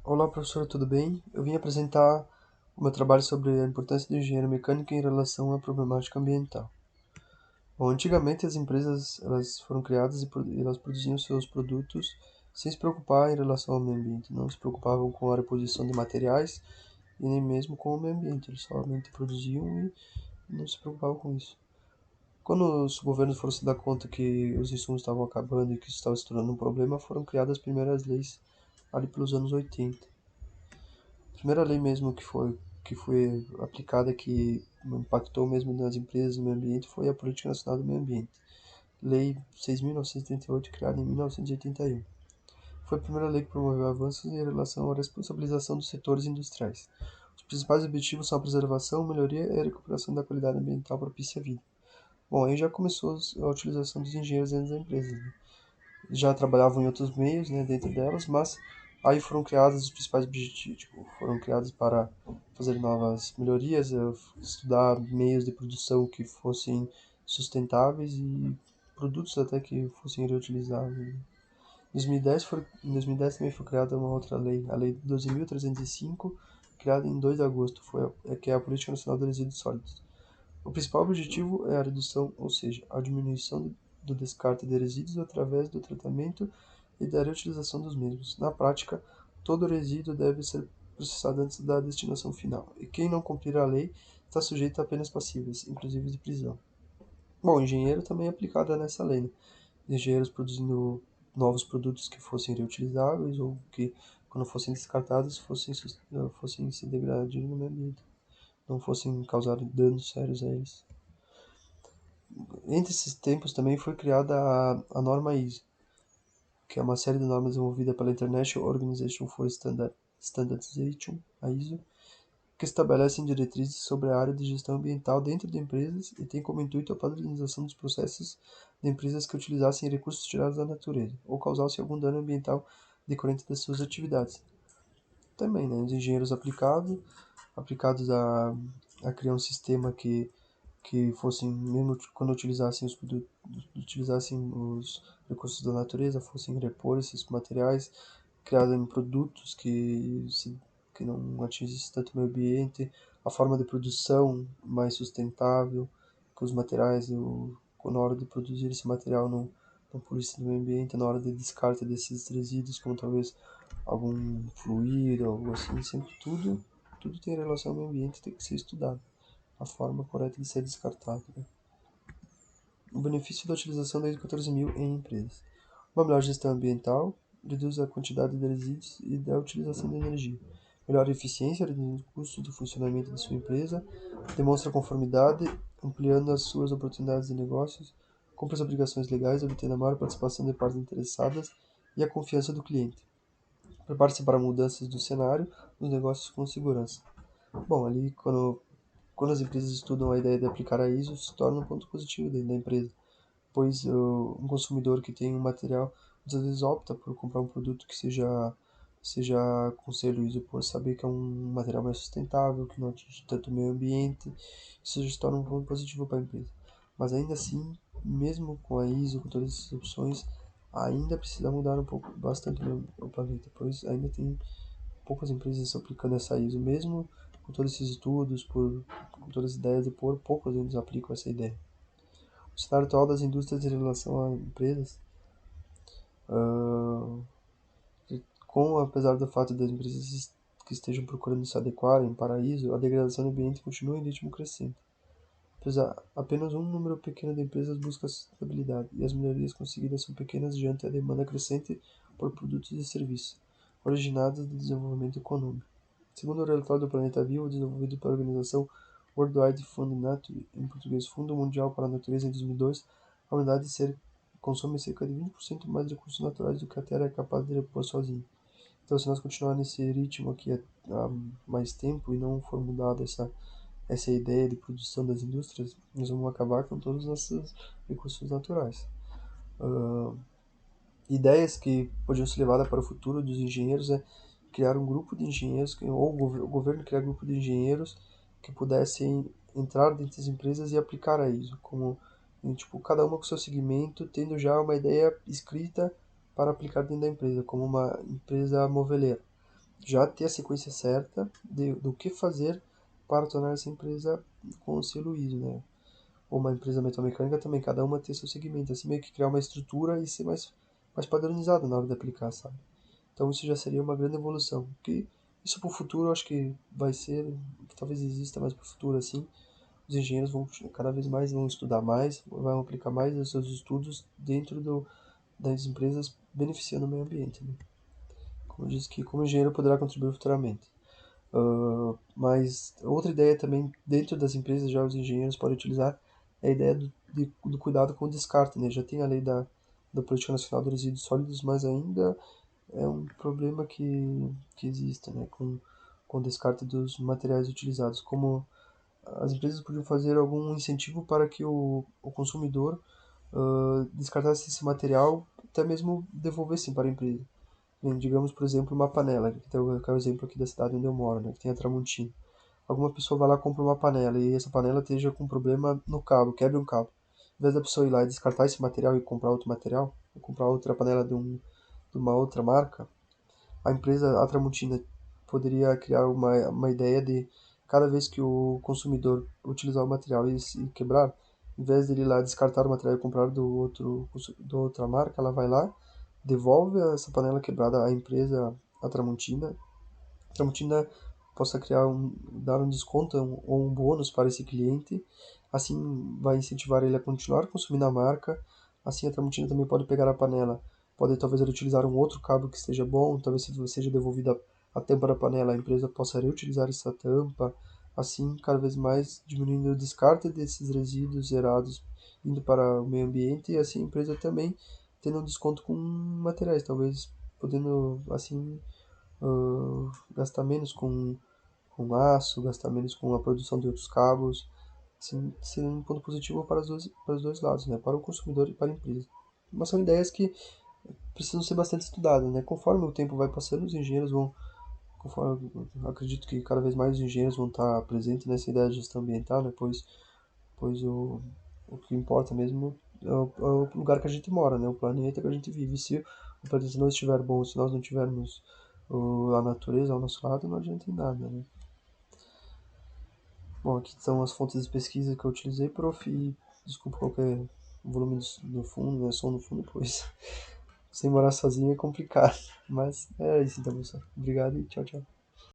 Olá, professor, tudo bem? Eu vim apresentar o meu trabalho sobre a importância do engenheiro mecânico em relação à problemática ambiental. Bom, antigamente as empresas elas foram criadas e elas produziam seus produtos sem se preocupar em relação ao meio ambiente. Não se preocupavam com a reposição de materiais e nem mesmo com o meio ambiente. Eles somente produziam e não se preocupavam com isso. Quando os governos foram se dar conta que os insumos estavam acabando e que isso estava se tornando um problema, foram criadas as primeiras leis ali pelos anos 80. A primeira lei mesmo que foi aplicada, que impactou mesmo nas empresas e no meio ambiente, foi a Política Nacional do Meio Ambiente, Lei 6.978, criada em 1981. Foi a primeira lei que promoveu avanços em relação à responsabilização dos setores industriais. Os principais objetivos são a preservação, melhoria e a recuperação da qualidade ambiental propícia à vida. Bom, aí já começou a utilização dos engenheiros dentro das empresas, né? Já trabalhavam em outros meios, né, dentro delas, mas aí foram criados os principais objetivos, tipo, foram criados para fazer novas melhorias, estudar meios de produção que fossem sustentáveis e produtos até que fossem reutilizáveis. Em 2010 também foi criada uma outra lei, a Lei 12.305, criada em 2 de agosto, que é a Política Nacional de Resíduos Sólidos. O principal objetivo é a redução, ou seja, a diminuição do descarte de resíduos através do tratamento e da reutilização dos mesmos. Na prática, todo resíduo deve ser processado antes da destinação final, e quem não cumprir a lei está sujeito a penas passíveis, inclusive de prisão. Bom, engenheiro também é aplicado nessa lei, né? Engenheiros produzindo novos produtos que fossem reutilizáveis ou que, quando fossem descartados, fossem se degradar no meio ambiente, não fossem causar danos sérios a eles. Entre esses tempos também foi criada a norma ISO, que é uma série de normas desenvolvida pela International Organization for Standardization, a ISO, que estabelecem diretrizes sobre a área de gestão ambiental dentro de empresas e tem como intuito a padronização dos processos de empresas que utilizassem recursos tirados da natureza ou causassem algum dano ambiental decorrente das suas atividades. Também, né, os engenheiros aplicados a criar um sistema que fossem, mesmo quando utilizassem os recursos da natureza, fossem repor esses materiais, criarem produtos que não atingissem tanto o meio ambiente, a forma de produção mais sustentável, que os materiais, na hora de produzir esse material, não poluísse o meio ambiente, na hora de descarte desses resíduos, como talvez algum fluido, algo assim, sempre tudo tem relação ao meio ambiente, tem que ser estudado a forma correta de ser descartado, né? O benefício da utilização da ISO 14000 em empresas. Uma melhor gestão ambiental, reduz a quantidade de resíduos e da utilização de energia. Melhora a eficiência, reduzindo os custos do funcionamento de sua empresa. Demonstra conformidade, ampliando as suas oportunidades de negócios. Cumpre as obrigações legais, obtendo a maior participação de partes interessadas e a confiança do cliente. Prepare-se para mudanças do cenário dos negócios com segurança. Bom, ali quando as empresas estudam a ideia de aplicar a ISO, se torna um ponto positivo dentro da empresa, pois um consumidor que tem um material muitas vezes opta por comprar um produto que seja com selo ISO, por saber que é um material mais sustentável, que não atinge tanto o meio ambiente. Isso já se torna um ponto positivo para a empresa. Mas ainda assim, mesmo com a ISO, com todas essas opções, ainda precisa mudar um pouco, bastante o planeta, pois ainda tem poucas empresas aplicando essa ISO, mesmo com todos esses estudos, com todas as ideias de pôr, poucos ainda aplicam essa ideia. O cenário atual das indústrias em relação a empresas, ah, apesar do fato das empresas que estejam procurando se adequarem para a ISO, a degradação do ambiente continua em ritmo crescente. Apenas um número pequeno de empresas busca a sustentabilidade, e as melhorias conseguidas são pequenas diante da demanda crescente por produtos e serviços, originados do desenvolvimento econômico. Segundo o relatório do Planeta Vivo, desenvolvido pela organização World Wide Fund Nature, em português Fundo Mundial para a Natureza, em 2002, a humanidade consome cerca de 20% mais recursos naturais do que a Terra é capaz de repor sozinha. Então, se nós continuar nesse ritmo aqui há mais tempo e não for mudada essa ideia de produção das indústrias, nós vamos acabar com todos os nossos recursos naturais. Uh, Ideias que podiam ser levadas para o futuro dos engenheiros é criar um grupo de engenheiros, ou o governo criar um grupo de engenheiros que pudessem entrar dentro das empresas e aplicar a ISO, como tipo, cada uma com seu segmento, tendo já uma ideia escrita para aplicar dentro da empresa, como uma empresa moveleira. já ter a sequência certa do que fazer para tornar essa empresa com o selo ISO, né? Ou uma empresa metalmecânica também, cada uma ter seu segmento, assim meio que criar uma estrutura e ser mais padronizado na hora de aplicar, sabe? Então isso já seria uma grande evolução. Que isso para o futuro eu acho que vai ser, que talvez exista mais para o futuro, assim, os engenheiros vão cada vez mais vão estudar mais, vão aplicar mais os seus estudos dentro das empresas, beneficiando o meio ambiente, né? Como eu disse que como engenheiro poderá contribuir futuramente. Mas outra ideia também dentro das empresas já os engenheiros podem utilizar é a ideia do cuidado com o descarte, né? Já tem a lei da Política Nacional de Resíduos Sólidos, mas ainda é um problema que existe, né? Com o descarte dos materiais utilizados. Como as empresas podiam fazer algum incentivo para que o consumidor descartasse esse material, até mesmo devolvesse para a empresa. Digamos, por exemplo, uma panela, que é o exemplo aqui da cidade onde eu moro, né, que tem a Tramontina. Alguma pessoa vai lá e compra uma panela e essa panela esteja com problema no cabo, quebre um cabo. Em vez da pessoa ir lá e descartar esse material e comprar outro material, ou comprar outra panela de uma outra marca, a empresa, a Tramontina, poderia criar uma ideia de cada vez que o consumidor utilizar o material e se quebrar, em vez de ele ir lá descartar o material e comprar do outra marca, ela vai lá, devolve essa panela quebrada à empresa, à Tramontina possa dar um desconto ou um bônus para esse cliente, assim vai incentivar ele a continuar consumindo a marca, assim a Tramontina também pode pegar a panela, pode talvez ele utilizar um outro cabo que esteja bom, talvez se seja devolvida a tampa da panela, a empresa possa reutilizar essa tampa, assim cada vez mais diminuindo o descarte desses resíduos gerados indo para o meio ambiente e assim a empresa também tendo um desconto com materiais, talvez podendo assim gastar menos com aço, gastar menos com a produção de outros cabos, assim, ser um ponto positivo para os dois lados, né? Para o consumidor e para a empresa. Mas são ideias que precisam ser bastante estudadas, né? Conforme o tempo vai passando, os engenheiros vão, conforme, eu acredito que cada vez mais os engenheiros vão estar presentes nessa ideia de gestão ambiental, né? Pois o que importa mesmo é o lugar que a gente mora, né? O planeta que a gente vive. Se o planeta não estiver bom, se nós não tivermos a natureza ao nosso lado, não adianta em nada, né? Bom, aqui são as fontes de pesquisa que eu utilizei, prof. E desculpa qualquer volume no fundo, né? Som no fundo, pois sem morar sozinho é complicado. Mas é isso então, pessoal. Obrigado e tchau, tchau.